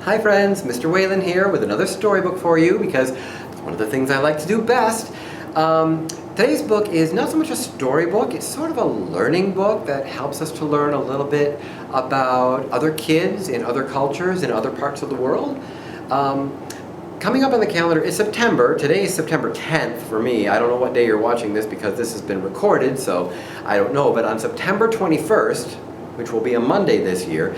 Hi friends, Mr. Whalen here with another storybook for you because it's one of the things I like to do best. Today's book is not so much a storybook, it's sort of a learning book that helps us to learn a little bit about other kids in other cultures in other parts of the world. Coming up on the calendar is September. Today is September 10th for me. I don't know what day you're watching this because this has been recorded, so I don't know. But on September 21st, which will be a Monday this year,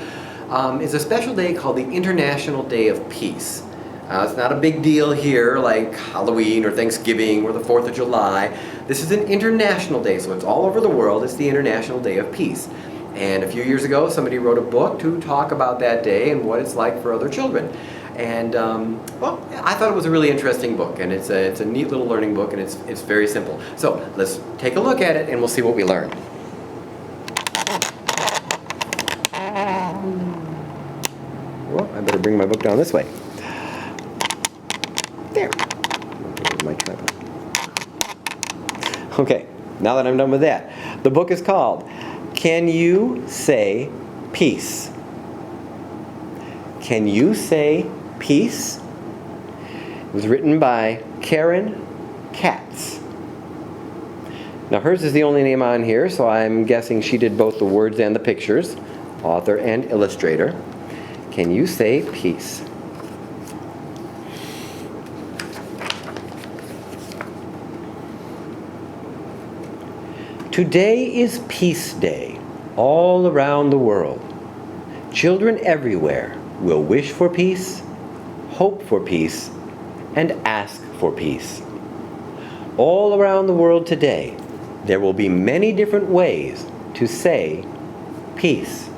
is a special day called the International Day of Peace. It's not a big deal here like Halloween or Thanksgiving or the 4th of July. This is an international day, so it's all over the world. It's the International Day of Peace. And a few years ago, somebody wrote a book to talk about that day and what it's like for other children. And well, I thought it was a really interesting book, and it's a neat little learning book, and it's very simple. So let's take a look at it, and we'll see what we learn. Well, I better bring my book down this way. There. My tripod. Okay, now that I'm done with that, the book is called Can You Say Peace? Can You Say Peace? It was written by Karen Katz. Now hers is the only name on here, so I'm guessing she did both the words and the pictures, author and illustrator. Can you say peace? Today is Peace Day all around the world. Children everywhere will wish for peace, hope for peace, and ask for peace. All around the world today, there will be many different ways to say peace.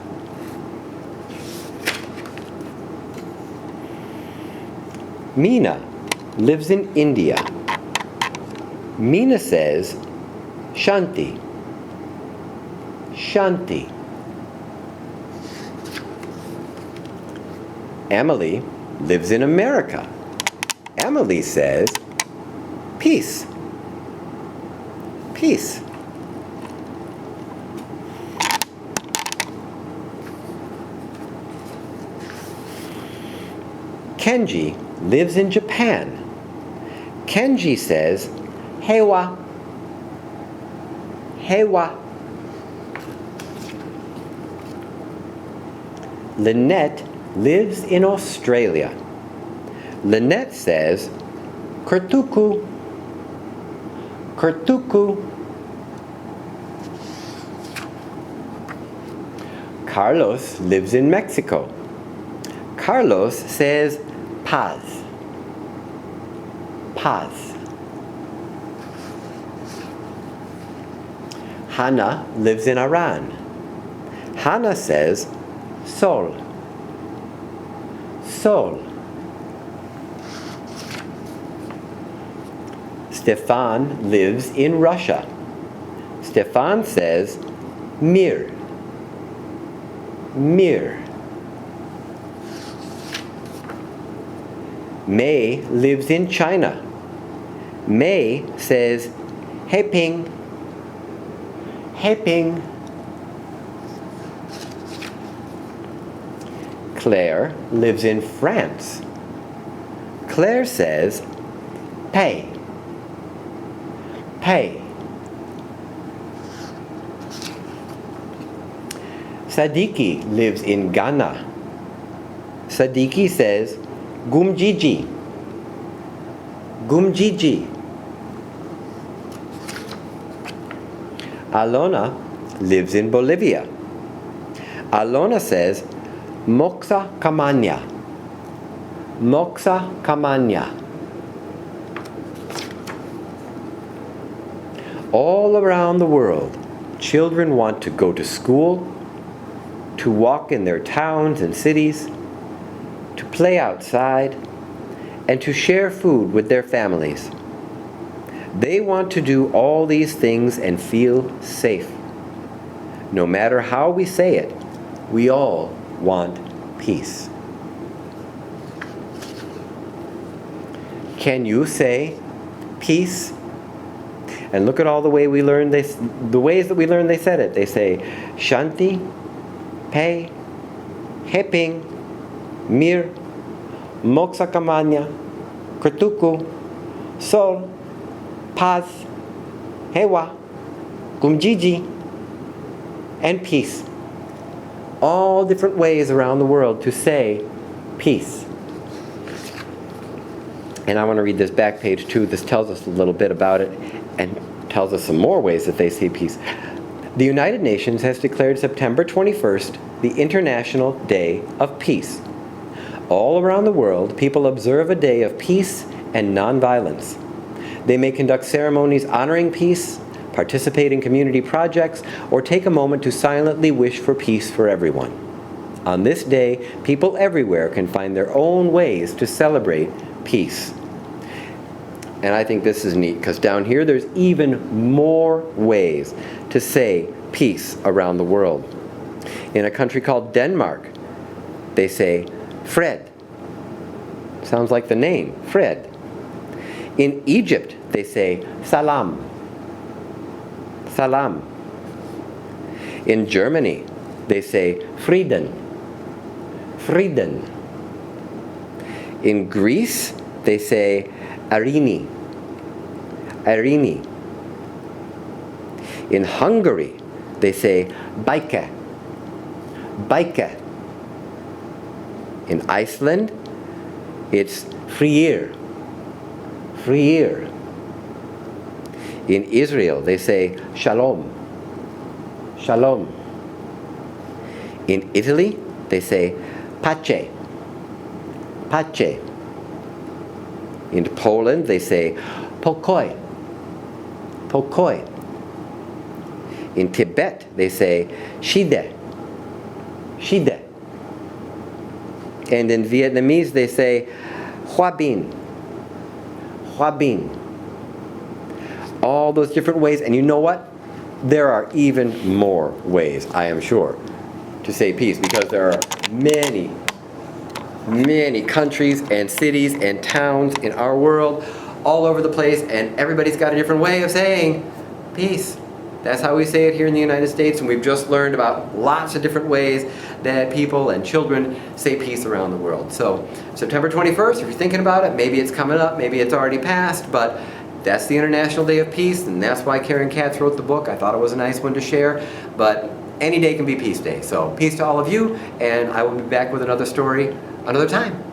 Meena lives in India. Meena says, Shanti. Shanti. Emily lives in America. Emily says, peace. Peace. Kenji lives in Japan. Kenji says, Heiwa. Heiwa. Lynette lives in Australia. Lynette says, Kurtuku. Kurtuku. Carlos lives in Mexico. Carlos says, paz. Paz. Hannah lives in Iran. Hannah says, sol. Sol. Stefan lives in Russia. Stefan says, mir. Mir. May lives in China. May says, hey ping. Hey ping. Claire lives in France. Claire says, pay. Pay. Sadiki lives in Ghana. Sadiki says, Gumjiji. Gumjiji. Alona lives in Bolivia. Alona says, Moxa Kamanya. Moxa Kamanya. All around the world, children want to go to school, to walk in their towns and cities, to play outside, and to share food with their families. They want to do all these things and feel safe. No matter how we say it, we all want peace. Can you say peace? And look at all the way we learn this, the ways that we learn they said it. They say Shanti, Pei, Heping, Mir, Moxacamania, Kertuku, Sol, Paz, Hewa, Gumjiji, and peace. All different ways around the world to say peace. And I want to read this back page too. This tells us a little bit about it and tells us some more ways that they say peace. The United Nations has declared September 21st the International Day of Peace. All around the world, people observe a day of peace and nonviolence. They may conduct ceremonies honoring peace, participate in community projects, or take a moment to silently wish for peace for everyone. On this day, people everywhere can find their own ways to celebrate peace. And I think this is neat because down here there's even more ways to say peace around the world. In a country called Denmark, they say Fred. Sounds like the name, Fred. In Egypt, they say Salam. Salam. In Germany, they say Frieden. Frieden. In Greece, they say Arini. Arini. In Hungary, they say Bajke. Bajke. In Iceland, it's Friir. Friir. In Israel, they say Shalom. Shalom. In Italy, they say Pace. Pace. In Poland, they say Pokoj. Pokoj. In Tibet, they say Shide. Shide. And in Vietnamese, they say Hoa Binh. Hoa Binh. All those different ways, and you know what? There are even more ways, I am sure, to say peace, because there are many, many countries and cities and towns in our world all over the place, and everybody's got a different way of saying peace. That's how we say it here in the United States, and we've just learned about lots of different ways that people and children say peace around the world. So September 21st, if you're thinking about it, maybe it's coming up, maybe it's already passed, but that's the International Day of Peace, and that's why Karen Katz wrote the book. I thought it was a nice one to share, but any day can be Peace Day. So peace to all of you, and I will be back with another story another time.